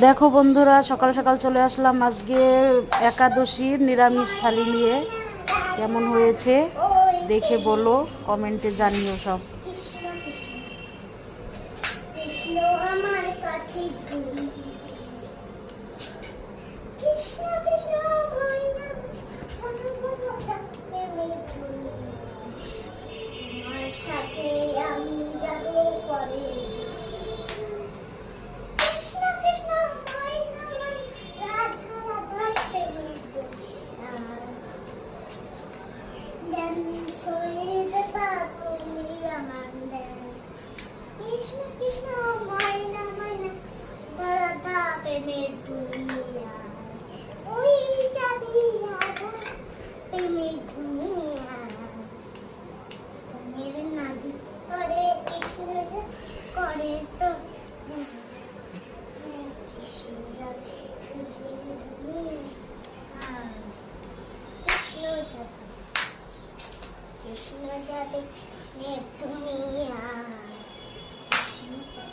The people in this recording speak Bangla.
দেখো বন্ধুরা, সকাল সকাল চলে আসলাম আজকে একাদশীর নিরামিষ থালি নিয়ে। কেমন হয়েছে দেখে বলো, কমেন্টে জানিও সব। কৃষ্ণ কৃষ্ণ কৃষ্ণ আমার কাছে তুমি, কৃষ্ণ কৃষ্ণ হয় না আমার সাথে আমি যাব পরে, কৃষ্ণ কৃষ্ণ হয় না রাধা রাধা প্রেমের দুনিয়া, ড্যান্স হয়ে যাবা তুমি আমার ড্যান্স, কৃষ্ণ কৃষ্ণ ময়না ময়না রাধা প্রেমের দুনিয়া, ওই যাবি রাধা প্রেমের দুনিয়া, মেরে নাদি করে কৃষ্ণ করে তো কৃষ্ণ যাবে কৃষ্ণ যাবে কৃষ্ণ যাবে